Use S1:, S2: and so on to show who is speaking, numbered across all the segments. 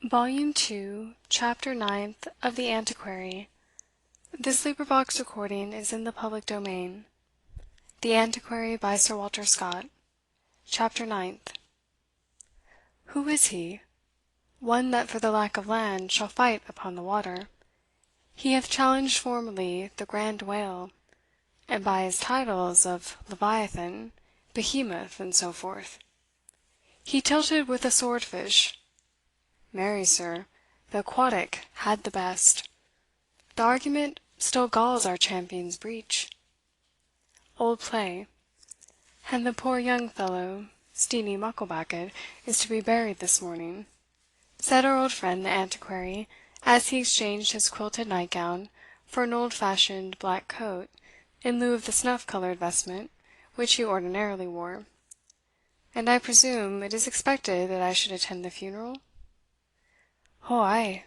S1: Volume 2, Chapter Ninth of the Antiquary. This recording is in the public domain. The Antiquary by Sir Walter Scott. Chapter Ninth. Who is he? One that for the lack of land shall fight upon the water. He hath challenged formerly the grand whale, and by his titles of Leviathan, Behemoth, and so forth. He tilted with a swordfish. Marry, sir, the aquatic had the best. The argument still galls our champion's breech. Old play. And the poor young fellow, Steenie Mucklebackit, is to be buried this morning, said our old friend the Antiquary, as he exchanged his quilted nightgown for an old-fashioned black coat, in lieu of the snuff-coloured vestment which he ordinarily wore. And I presume it is expected that I should attend the funeral? "Oh, ay,"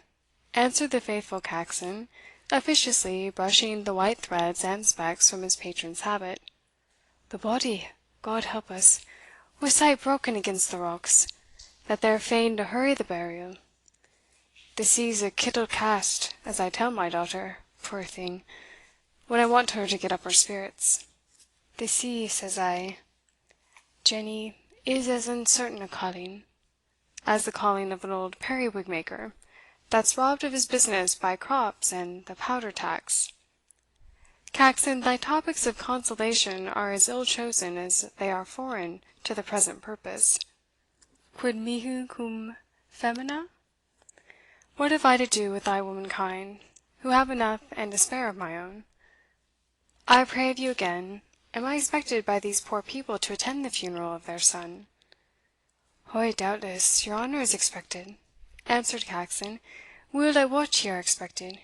S1: answered the faithful Caxon, officiously brushing the white threads and specks from his patron's habit. "The body, God help us, was sae broken against the rocks, that they're fain to hurry the burial. The sea's a kittle cast, as I tell my daughter, poor thing, when I want her to get up her spirits. The sea, says I, Jenny, is as uncertain a calling as the calling of an old periwig maker, that's robbed of his business by crops and the powder tax. Caxon, thy topics of consolation are as ill chosen as they are foreign to the present purpose. Quid mihi cum femina? What have I to do with thy womankind, who have enough and to spare of my own? I pray of you again, am I expected by these poor people to attend the funeral of their son?" "Hoy, doubtless, your honour is expected," answered Caxon. "Weel I wot ye are expected.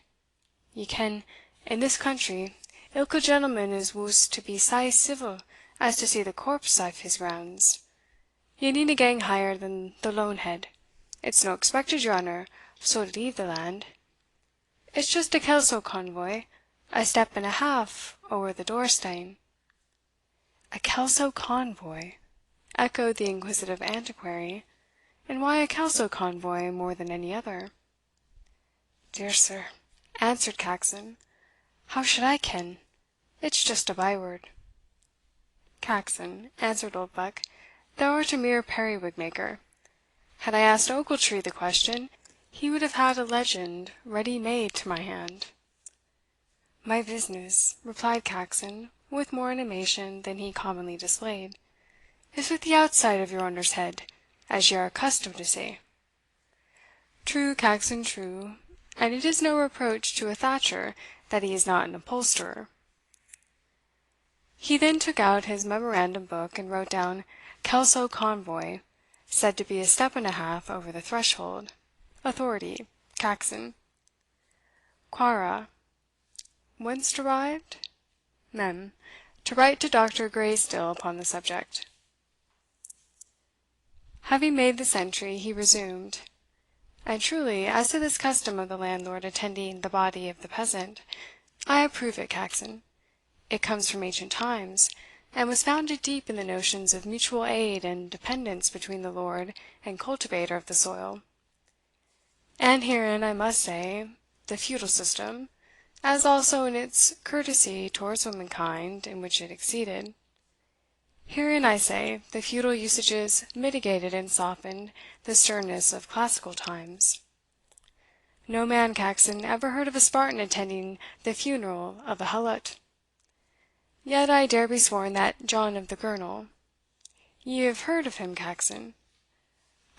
S1: Ye ken, in this country, ilka gentleman is woosed to be sae civil as to see the corpse aff his grounds. Ye needna gang higher than the loan head. It's no expected your honour so to leave the land. It's just a Kelso convoy, a step and a half ower the door stane." "A Kelso convoy!" echoed the inquisitive Antiquary, "and why a Kelso convoy more than any other?" "Dear sir," answered Caxon, "how should I ken? It's just a byword." "Caxon," answered Oldbuck, "thou art a mere periwig maker. Had I asked Ochiltree the question, he would have had a legend ready made to my hand." "My business," replied Caxon, with more animation than he commonly displayed, "is with the outside of your honour's head, as ye are accustomed to say." "True, Caxon, true, and it is no reproach to a thatcher that he is not an upholsterer." He then took out his memorandum book, and wrote down "Kelso convoy, said to be a step and a half over the threshold. Authority, Caxon. Quara, whence derived? Mem. To write to Dr. Graystill upon the subject." Having made this entry, he resumed, "And truly, as to this custom of the landlord attending the body of the peasant, I approve it, Caxon. It comes from ancient times, and was founded deep in the notions of mutual aid and dependence between the lord and cultivator of the soil. And herein, I must say, the feudal system, as also in its courtesy towards womankind, in which it exceeded, herein, I say, the feudal usages mitigated and softened the sternness of classical times. No man, Caxon, ever heard of a Spartan attending the funeral of a helot. Yet I dare be sworn that John of the Girnel, ye have heard of him, Caxon?"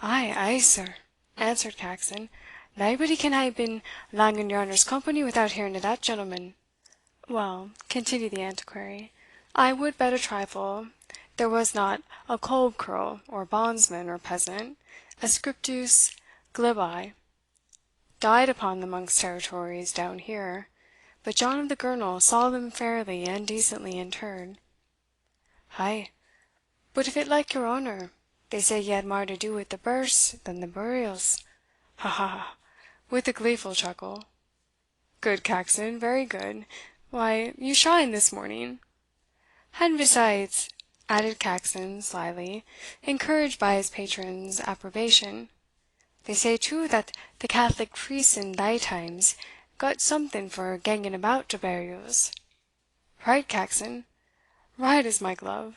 S1: "Ay, ay, sir," answered Caxon, "naebody can hae been lang in your honour's company without hearing o' that gentleman." "Well," continued the Antiquary, "I would bet a trifle there was not a kolb kerl, or bondsman, or peasant, a scriptus glebae, died upon the monk's territories down here, but John of the Girnel saw them fairly and decently interred." "Ay, but if it like your honour, they say ye had mair to do wi' the births than the burials. Ha, ha, ha!" with a gleeful chuckle. "Good, Caxon, very good. Why, you shine this morning. And besides," added Caxon slyly, encouraged by his patron's approbation, They say too that the Catholic priests in thae times got something for ganging about to burials. Right, Caxon, right is my glove.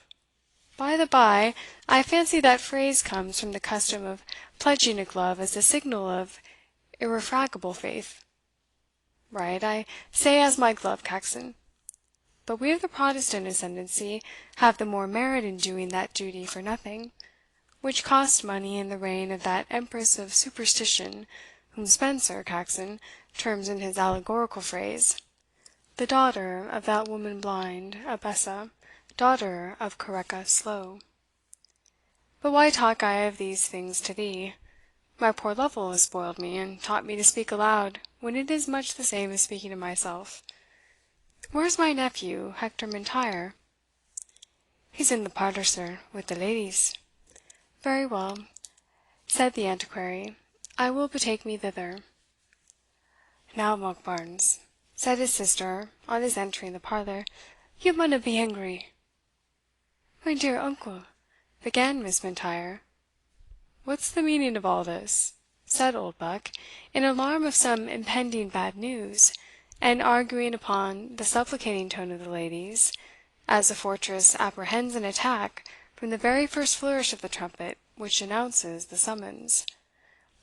S1: By the by, I fancy that phrase comes from the custom of pledging a glove as a signal of irrefragable faith. Right, I say as my glove, Caxon. But we of the Protestant ascendancy have the more merit in doing that duty for nothing, which cost money in the reign of that empress of superstition, whom Spenser, Caxon, terms in his allegorical phrase, the daughter of that woman blind, Abessa, daughter of Carrecca slow. But why talk I of these things to thee? My poor Lovel has spoiled me, and taught me to speak aloud, when it is much the same as speaking to myself. Where's my nephew, Hector M'Intyre?" "He's in the parlour, sir, with the ladies." "Very well," said the Antiquary, "I will betake me thither." "Now, Monkbarns," said his sister, on his entering the parlour, "you maunna be angry." "My dear uncle," began Miss M'Intyre. "What's the meaning of all this?" said Oldbuck, in alarm of some impending bad news, and arguing upon the supplicating tone of the ladies, as a fortress apprehends an attack from the very first flourish of the trumpet which announces the summons.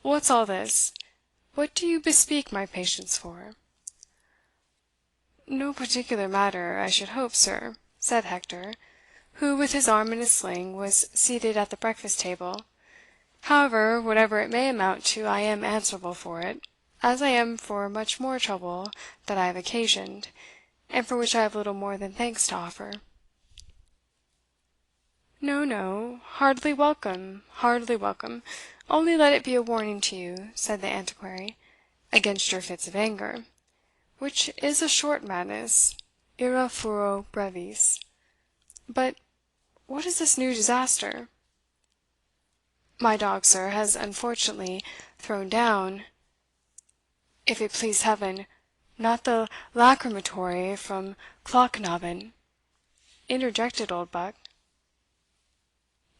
S1: "What's all this? What do you bespeak my patience for?" "No particular matter, I should hope, sir," said Hector, who, with his arm in a sling, was seated at the breakfast table. "However, whatever it may amount to, I am answerable for it, as I am for much more trouble that I have occasioned, and for which I have little more than thanks to offer." "No, no, heartily welcome, heartily welcome. Only let it be a warning to you," said the Antiquary, "against your fits of anger, which is a short madness, ira furor brevis. But what is this new disaster?" "My dog, sir, has unfortunately thrown down, if it please Heaven, not the lachrymatory from Clochnaben," interjected Oldbuck.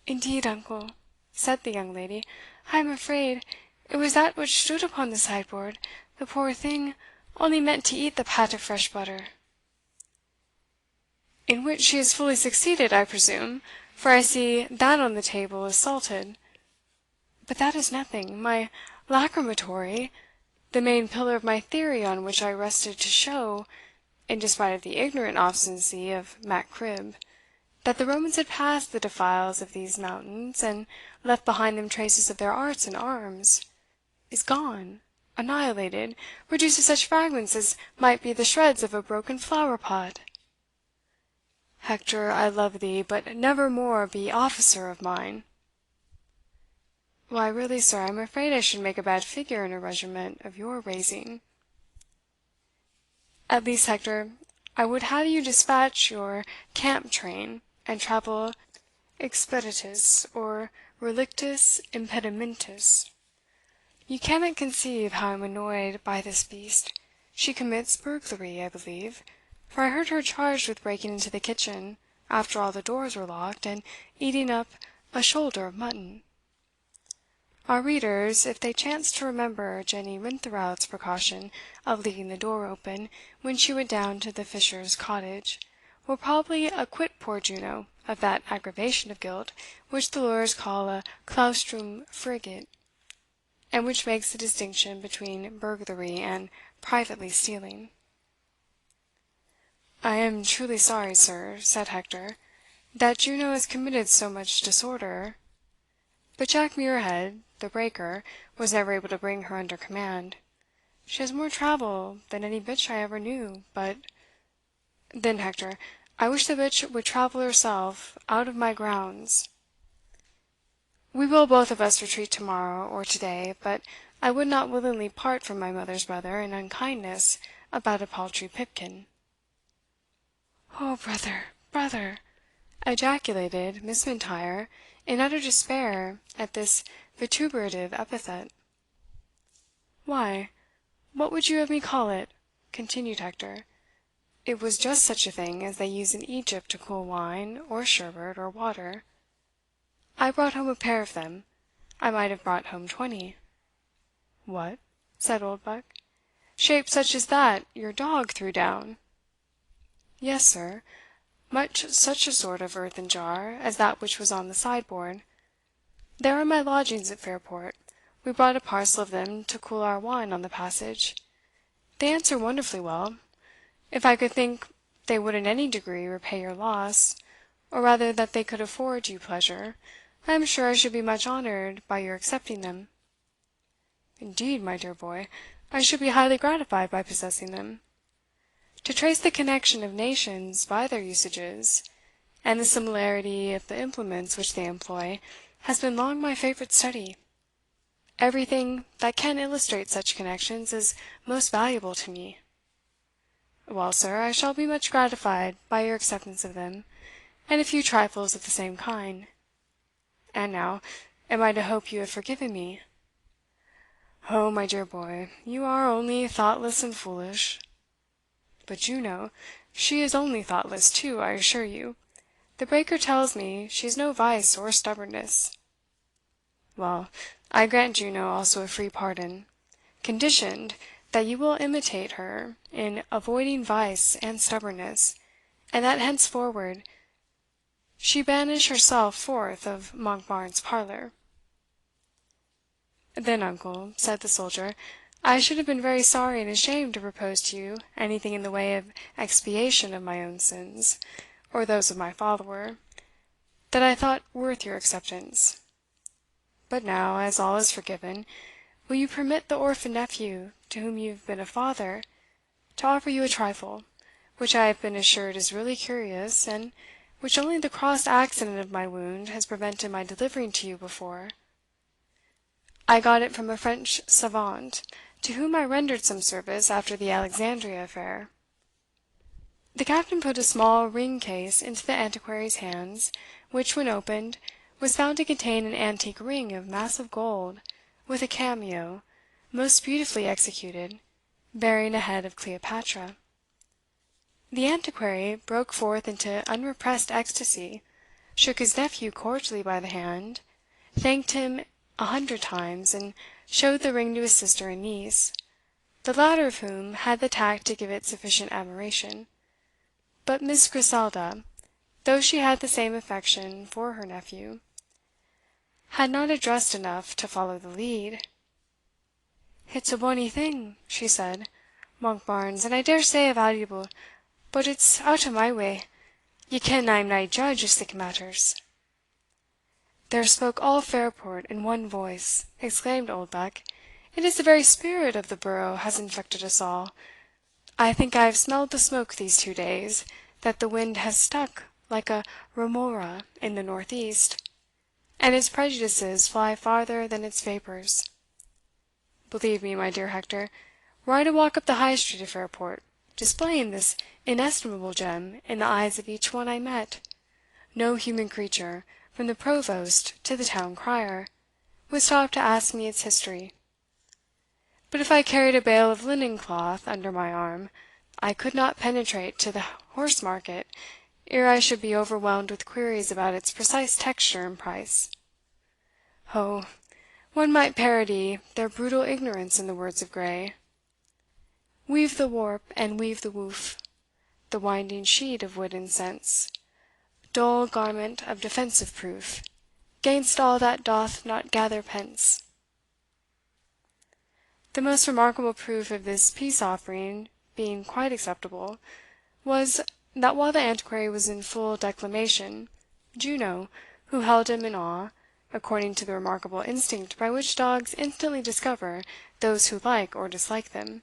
S1: "Indeed, uncle," said the young lady, "I am afraid it was that which stood upon the sideboard. The poor thing only meant to eat the pat of fresh butter." "In which she has fully succeeded, I presume, for I see that on the table is salted. But that is nothing. My lachrymatory, the main pillar of my theory on which I rested to show, in despite of the ignorant obstinacy of Mac Cribb, that the Romans had passed the defiles of these mountains, and left behind them traces of their arts and arms, is gone, annihilated, reduced to such fragments as might be the shreds of a broken flower pot. Hector, I love thee, but never more be officer of mine." "Why, really, sir, I am afraid I should make a bad figure in a regiment of your raising." "At least, Hector, I would have you despatch your camp train, and travel expeditus, or relictis impedimentis. You cannot conceive how I am annoyed by this beast. She commits burglary, I believe, for I heard her charged with breaking into the kitchen, after all the doors were locked, and eating up a shoulder of mutton." Our readers, if they chance to remember Jenny Rintherout's precaution of leaving the door open when she went down to the fisher's cottage, will probably acquit poor Juno of that aggravation of guilt which the lawyers call a claustrum frigit, and which makes the distinction between burglary and privately stealing. "I am truly sorry, sir," said Hector, "that Juno has committed so much disorder. But Jack Muirhead, the breaker, was never able to bring her under command. She has more travel than any bitch I ever knew, but then, Hector, I wish the bitch would travel herself out of my grounds. We will both of us retreat to morrow or to day, but I would not willingly part from my mother's brother in unkindness about a paltry pipkin." "Oh, brother, brother!" ejaculated Miss M'Intyre, in utter despair at this vituperative epithet. "Why, what would you have me call it?" continued Hector. "It was just such a thing as they use in Egypt to cool wine, or sherbet, or water. I brought home a pair of them. I might have brought home 20. "What?" said Oldbuck. "Shape such as that your dog threw down?" "Yes, sir, much such a sort of earthen jar as that which was on the sideboard. There are my lodgings at Fairport. We brought a parcel of them to cool our wine on the passage. They answer wonderfully well. If I could think they would in any degree repay your loss, or rather that they could afford you pleasure, I am sure I should be much honoured by your accepting them." "Indeed, my dear boy, I should be highly gratified by possessing them. To trace the connection of nations by their usages, and the similarity of the implements which they employ, has been long my favourite study. Everything that can illustrate such connections is most valuable to me. Well, sir, I shall be much gratified by your acceptance of them, and a few trifles of the same kind. And now, am I to hope you have forgiven me?" "Oh, my dear boy, you are only thoughtless and foolish." "But Juno, she is only thoughtless too, I assure you. The breaker tells me she has no vice or stubbornness." "Well, I grant Juno also a free pardon, conditioned that you will imitate her in avoiding vice and stubbornness, and that henceforward she banish herself forth of Monkbarns parlour." "Then, uncle," said the soldier, "I should have been very sorry and ashamed to propose to you anything in the way of expiation of my own sins, or those of my follower, that I thought worth your acceptance. But now, as all is forgiven, will you permit the orphan nephew, to whom you have been a father, to offer you a trifle, which I have been assured is really curious, and which only the cross accident of my wound has prevented my delivering to you before? I got it from a French savant, to whom I rendered some service after the Alexandria affair." The captain put a small ring case into the Antiquary's hands, which, when opened, was found to contain an antique ring of massive gold, with a cameo, most beautifully executed, bearing a head of Cleopatra. The Antiquary broke forth into unrepressed ecstasy, shook his nephew cordially by the hand, thanked him 100 times, and showed the ring to his sister and niece, the latter of whom had the tact to give it sufficient admiration. But Miss Griselda, though she had the same affection for her nephew, had not addressed enough to follow the lead. "It's a bonny thing," she said, "Monkbarns, and I dare say a valuable, but it's out o' my way. Ye ken I am nae judge o' sic matters." "There spoke all Fairport in one voice," exclaimed Oldbuck. "It is the very spirit of the borough has infected us all. I think I have smelled the smoke these 2 days, that the wind has stuck like a remora in the north east, and its prejudices fly farther than its vapours. Believe me, my dear Hector, were I to walk up the High Street of Fairport, displaying this inestimable gem in the eyes of each one I met, no human creature, from the provost to the town crier, would stop to ask me its history. But if I carried a bale of linen cloth under my arm, I could not penetrate to the horse market ere I should be overwhelmed with queries about its precise texture and price. Oh, one might parody their brutal ignorance in the words of Gray: "Weave the warp and weave the woof, the winding sheet of wit and sense, dull garment of defensive proof, gainst all that doth not gather pence." The most remarkable proof of this peace offering being quite acceptable, was, that while the Antiquary was in full declamation, Juno, who held him in awe, according to the remarkable instinct by which dogs instantly discover those who like or dislike them,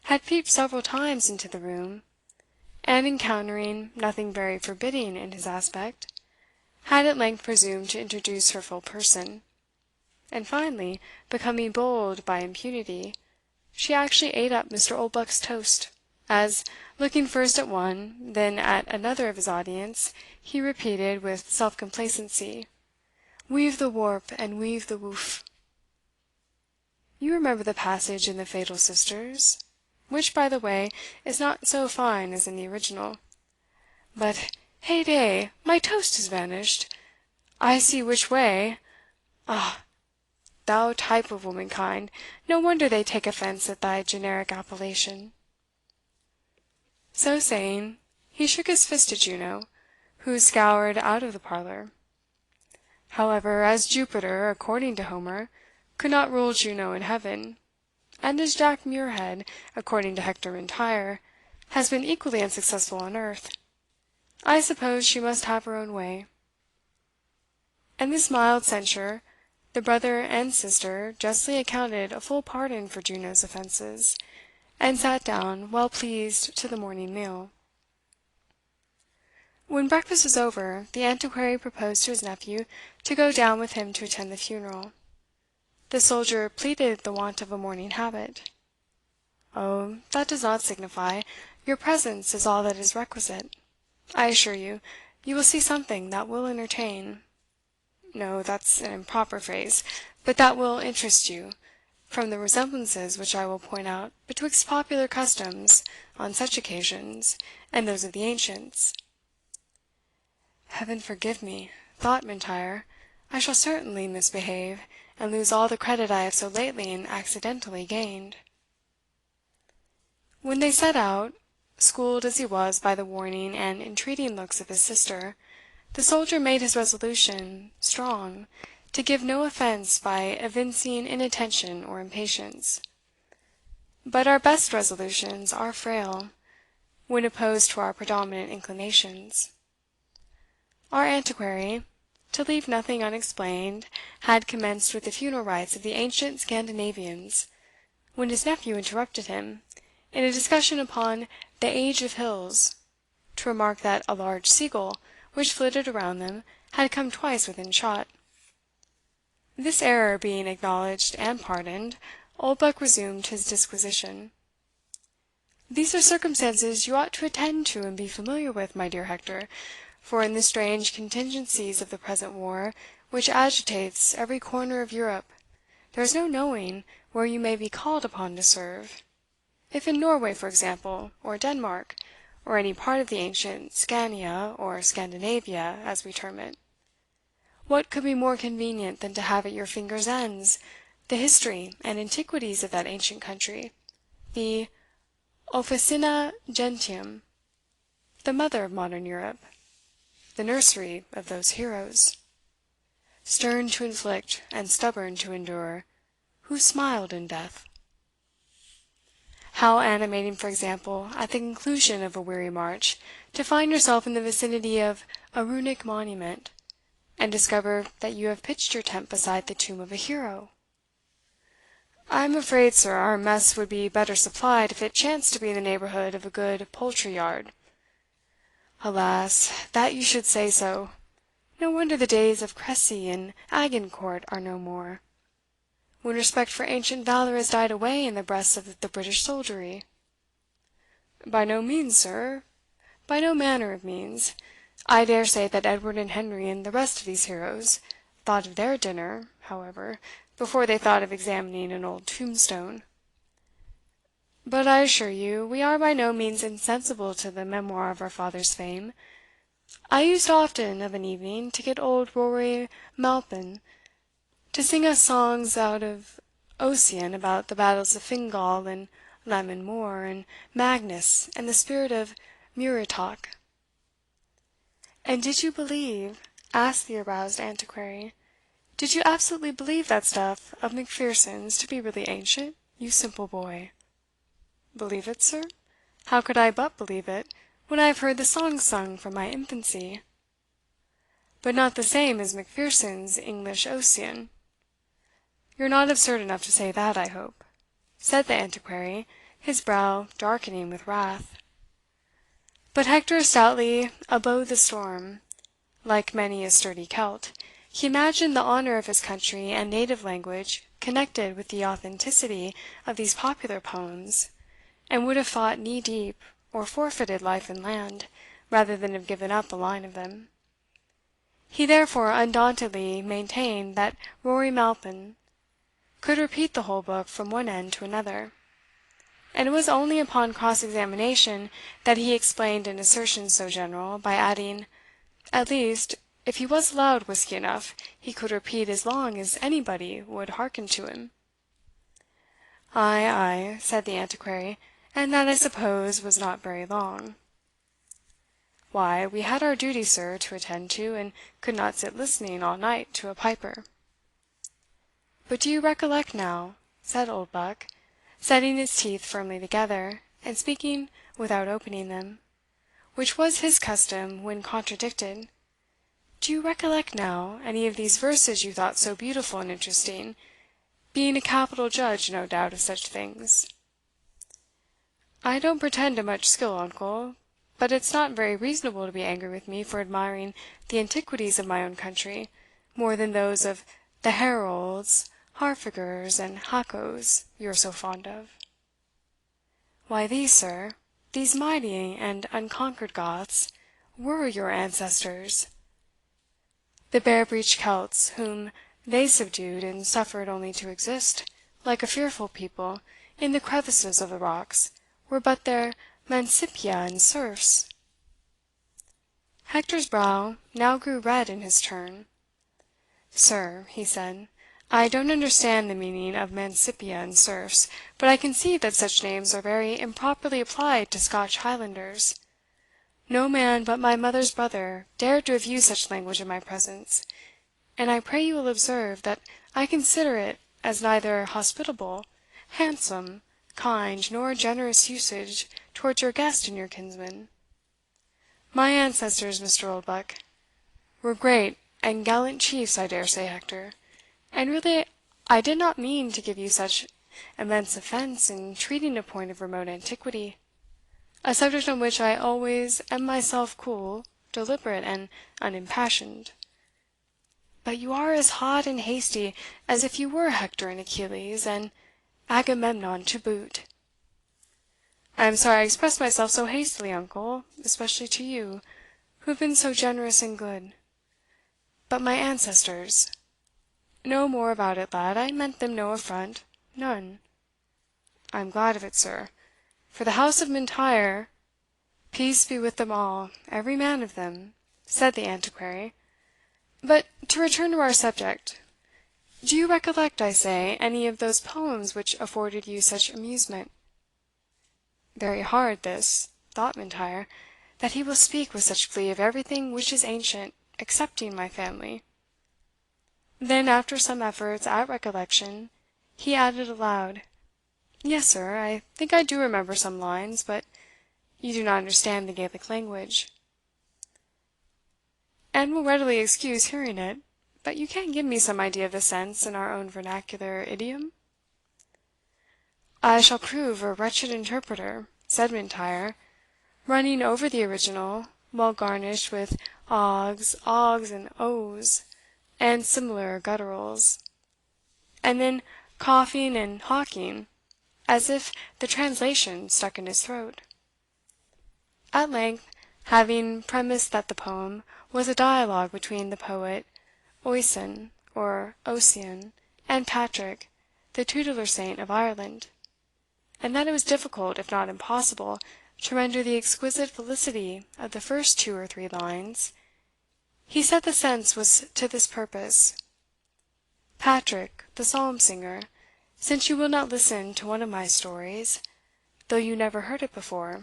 S1: had peeped several times into the room, and, encountering nothing very forbidding in his aspect, had at length presumed to introduce her full person, and finally, becoming bold by impunity, she actually ate up Mr. Oldbuck's toast, as, looking first at one, then at another of his audience, he repeated, with self-complacency, "Weave the warp and weave the woof." You remember the passage in the Fatal Sisters, which, by the way, is not so fine as in the original. But, heyday, my toast has vanished. I see which way. Ah, thou type of womankind, no wonder they take offence at thy generic appellation." So saying, he shook his fist at Juno, who scoured out of the parlour. However, as Jupiter, according to Homer, could not rule Juno in heaven, and as Jack Muirhead, according to Hector M'Intyre, has been equally unsuccessful on earth, I suppose she must have her own way. And this mild censure the brother and sister justly accounted a full pardon for Juno's offences, and sat down, well pleased, to the morning meal. When breakfast was over, the Antiquary proposed to his nephew to go down with him to attend the funeral. The soldier pleaded the want of a morning habit. "Oh, that does not signify. Your presence is all that is requisite. I assure you, you will see something that will entertain no, that's an improper phrase, but that will interest you, from the resemblances which I will point out betwixt popular customs on such occasions and those of the ancients." "Heaven forgive me," thought M'Intyre, "I shall certainly misbehave, and lose all the credit I have so lately and accidentally gained." When they set out, schooled as he was by the warning and entreating looks of his sister, the soldier made his resolution strong to give no offence by evincing inattention or impatience. But our best resolutions are frail, when opposed to our predominant inclinations. Our Antiquary, to leave nothing unexplained, had commenced with the funeral rites of the ancient Scandinavians, when his nephew interrupted him, in a discussion upon the age of hills, to remark that a large seagull, which flitted around them, had come twice within shot. This error being acknowledged and pardoned, Oldbuck resumed his disquisition. "These are circumstances you ought to attend to and be familiar with, my dear Hector, for in the strange contingencies of the present war, which agitates every corner of Europe, there is no knowing where you may be called upon to serve. If in Norway, for example, or Denmark, or any part of the ancient Scania, or Scandinavia, as we term it, what could be more convenient than to have at your fingers' ends the history and antiquities of that ancient country, the officina gentium, the mother of modern Europe, the nursery of those heroes, stern to inflict and stubborn to endure, who smiled in death? How animating, for example, at the conclusion of a weary march, to find yourself in the vicinity of a runic monument, and discover that you have pitched your tent beside the tomb of a hero! I am afraid, sir, our mess would be better supplied if it chanced to be in the neighbourhood of a good poultry yard." "Alas, that you should say so! No wonder the days of Cressy and Agincourt are no more, when respect for ancient valour has died away in the breasts of the British soldiery." "By no means, sir, by no manner of means. I dare say that Edward and Henry and the rest of these heroes thought of their dinner, however, before they thought of examining an old tombstone. But I assure you we are by no means insensible to the memoir of our father's fame. I used often of an evening to get old Rory Malpin to sing us songs out of Ossian about the battles of Fingal and Lamon Moor, and Magnus, and the spirit of Muirartach." "And did you believe," asked the aroused Antiquary, "did you absolutely believe that stuff of Macpherson's to be really ancient, you simple boy?" "Believe it, sir? How could I but believe it, when I have heard the songs sung from my infancy?" "But not the same as Macpherson's English Ossian? You're not absurd enough to say that, I hope?" said the Antiquary, his brow darkening with wrath. But Hector stoutly abode the storm. Like many a sturdy Celt, he imagined the honour of his country and native language connected with the authenticity of these popular poems, and would have fought knee deep, or forfeited life and land, rather than have given up a line of them. He therefore undauntedly maintained that Rory Malpin could repeat the whole book from one end to another, and it was only upon cross-examination that he explained an assertion so general, by adding, "At least, if he was allowed whisky enough, he could repeat as long as anybody would hearken to him." "Ay, ay," said the Antiquary, "and that, I suppose, was not very long." "Why, we had our duty, sir, to attend to, and could not sit listening all night to a piper." "But do you recollect now," said Oldbuck, setting his teeth firmly together, and speaking without opening them, which was his custom when contradicted, "do you recollect now any of these verses you thought so beautiful and interesting, being a capital judge, no doubt, of such things?" "I don't pretend to much skill, uncle, but it's not very reasonable to be angry with me for admiring the antiquities of my own country more than those of the Harolds, Harfagers, and Hacos you are so fond of." "Why these, sir, these mighty and unconquered Goths, were your ancestors. The bare-breeched Celts, whom they subdued and suffered only to exist, like a fearful people, in the crevices of the rocks, were but their mancipia and serfs." Hector's brow now grew red in his turn. "Sir," he said, "I don't understand the meaning of mancipia and serfs, but I conceive that such names are very improperly applied to Scotch Highlanders. No man but my mother's brother dared to have used such language in my presence, and I pray you will observe that I consider it as neither hospitable, handsome, kind, nor generous usage towards your guest and your kinsman. My ancestors, Mr. Oldbuck, were great and gallant chiefs, I dare say, Hector, and really I did not mean to give you such immense offence in treating a point of remote antiquity, a subject on which I always am myself cool, deliberate, and unimpassioned. But you are as hot and hasty as if you were Hector and Achilles, and Agamemnon to boot." "I am sorry I expressed myself so hastily, uncle, especially to you, who have been so generous and good. But my ancestors no more about it, lad, I meant them no affront, none." "I am glad of it, sir, for the house of M'Intyre" "Peace be with them all, every man of them," said the Antiquary. "But to return to our subject, do you recollect, I say, any of those poems which afforded you such amusement?" Very hard this, thought M'Intyre, that he will speak with such glee of everything which is ancient, excepting my family. Then, after some efforts at recollection, he added aloud, "Yes, sir, I think I do remember some lines, but you do not understand the Gaelic language, and will readily excuse hearing it, but you can't give me some idea of the sense in our own vernacular idiom?" "I shall prove a wretched interpreter," said M'Intyre, running over the original, well garnished with ogs and ohs, and similar gutturals, and then coughing and hawking, as if the translation stuck in his throat. At length, having premised that the poem was a dialogue between the poet Oisin, or Ossian, and Patrick, the tutelar saint of Ireland, and that it was difficult, if not impossible, to render the exquisite felicity of the first 2 or 3 lines, he said the sense was to this purpose: "Patrick, the psalm singer, since you will not listen to one of my stories, though you never heard it before,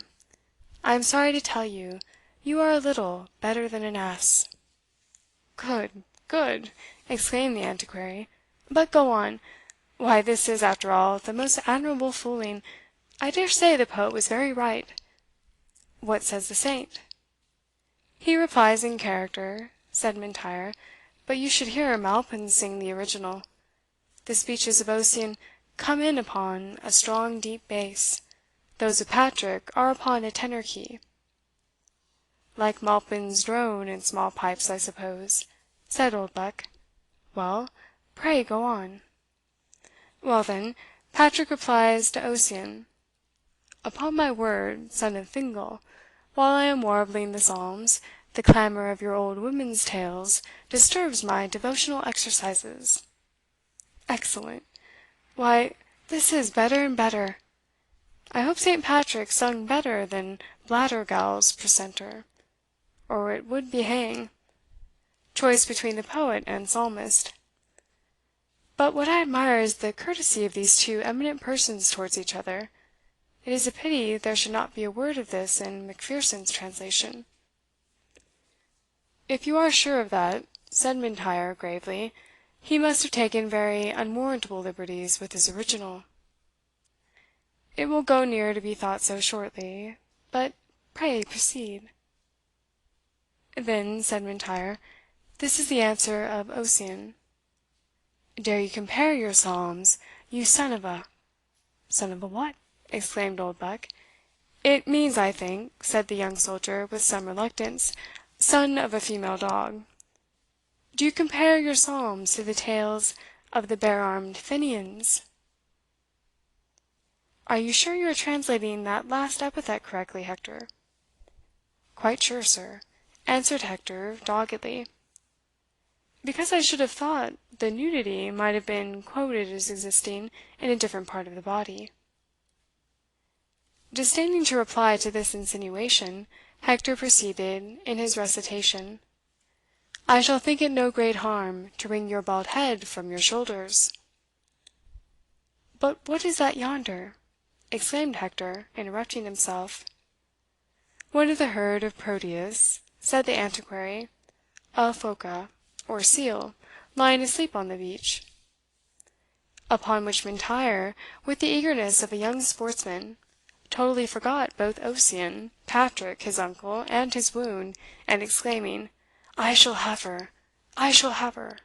S1: I am sorry to tell you, you are a little better than an ass." "Good, good!" exclaimed the Antiquary. "But go on. Why, this is, after all, the most admirable fooling. I dare say the poet was very right. What says the saint?" "He replies in character," said M'Intyre, "but you should hear Malpin sing the original. The speeches of Ossian come in upon a strong deep bass, those of Patrick are upon a tenor key." "Like Malpin's drone and small pipes, I suppose," said Oldbuck. "Well, pray go on." "Well, then, Patrick replies to Ossian, 'Upon my word, son of Fingal, while I am warbling the psalms, the clamour of your old women's tales disturbs my devotional exercises.' Excellent! Why, this is better and better. I hope Saint Patrick sung better than Blattergowl's precentor, or it would be hang. choice between the poet and psalmist. But what I admire is the courtesy of these two eminent persons towards each other. It is a pity there should not be a word of this in Macpherson's translation." "If you are sure of that," said M'Intyre, gravely, "he must have taken very unwarrantable liberties with his original." "It will go near to be thought so shortly. But pray proceed." "Then," said M'Intyre, "this is the answer of Ossian: "'Dare you compare your psalms, you son of a—'" "Son of a what?" exclaimed Oldbuck. "It means, I think," said the young soldier, with some reluctance, "son of a female dog. Do you compare your psalms to the tales of the bare armed Fenians?" "Are you sure you are translating that last epithet correctly, Hector?" "Quite sure, sir," answered Hector, doggedly, "because I should have thought the nudity might have been quoted as existing in a different part of the body." Disdaining to reply to this insinuation, Hector proceeded in his recitation: "I shall think it no great harm to wring your bald head from your shoulders." "But what is that yonder?" exclaimed Hector, interrupting himself. "One of the herd of Proteus," said the Antiquary, "a phoca, or seal, lying asleep on the beach." Upon which M'Intyre, with the eagerness of a young sportsman, totally forgot both Ossian, Patrick, his uncle, and his wound, and exclaiming, "I shall have her! I shall have her!"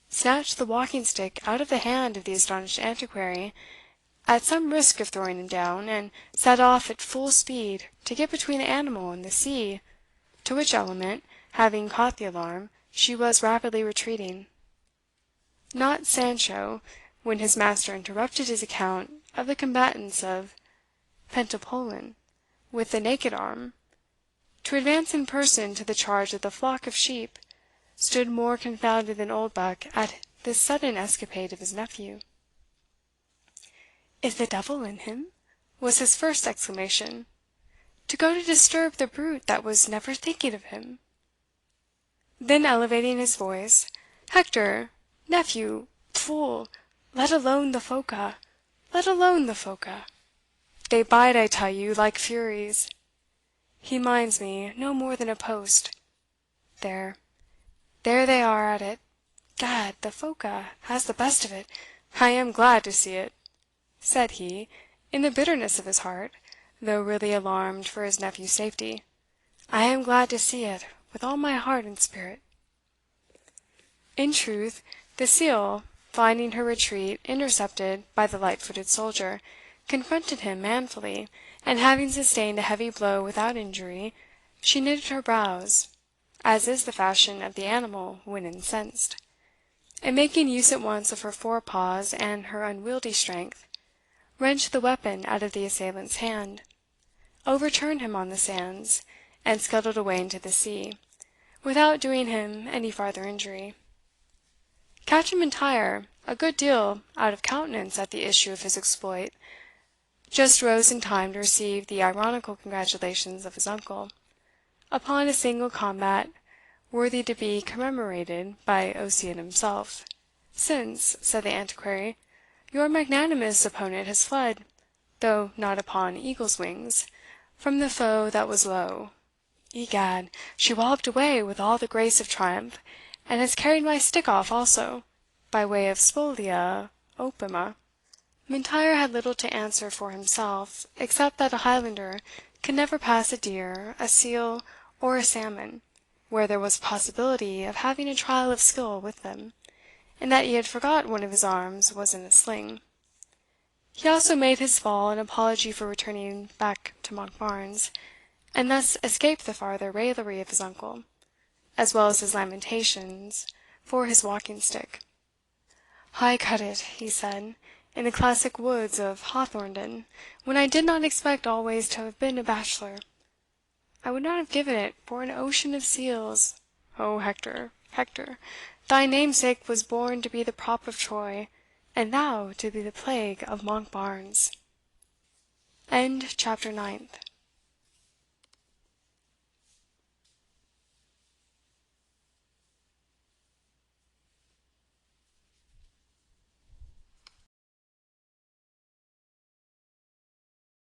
S1: snatched the walking stick out of the hand of the astonished Antiquary, at some risk of throwing him down, and set off at full speed to get between the animal and the sea, to which element, having caught the alarm, she was rapidly retreating. Not Sancho, when his master interrupted his account of the combatants of Pentapolin with the naked arm, to advance in person to the charge of the flock of sheep, stood more confounded than Oldbuck at this sudden escapade of his nephew. "Is the devil in him?" was his first exclamation, "to go to disturb the brute that was never thinking of him?" Then elevating his voice, "Hector, nephew, fool, let alone the phoca, let alone the phoca. They bite, I tell you, like furies. He minds me no more than a post. There, there they are at it. Gad, the phoca has the best of it. I am glad to see it," said he, in the bitterness of his heart, though really alarmed for his nephew's safety. "I am glad to see it with all my heart and spirit." In truth, the seal, finding her retreat intercepted by the light-footed soldier, confronted him manfully, and having sustained a heavy blow without injury, she knitted her brows, as is the fashion of the animal when incensed, and making use at once of her fore paws and her unwieldy strength, wrenched the weapon out of the assailant's hand, overturned him on the sands, and scuttled away into the sea, without doing him any farther injury. Captain M'Intyre, a good deal out of countenance at the issue of his exploit, just rose in time to receive the ironical congratulations of his uncle, upon a single combat worthy to be commemorated by Ossian himself, since, said the Antiquary, your magnanimous opponent has fled, though not upon eagle's wings, from the foe that was low. Egad, she walloped away with all the grace of triumph, and has carried my stick off also, by way of spolia opima." M'Intyre had little to answer for himself, except that a Highlander could never pass a deer, a seal, or a salmon, where there was a possibility of having a trial of skill with them, and that he had forgot one of his arms was in a sling. He also made his fall an apology for returning back to Monkbarns, and thus escaped the farther raillery of his uncle, as well as his lamentations for his walking stick. "I cut it," he said, "in the classic woods of Hawthornden, when I did not expect always to have been a bachelor. I would not have given it for an ocean of seals. O Hector, Hector, thy namesake was born to be the prop of Troy, and thou to be the plague of Monkbarns." Chapter 9th.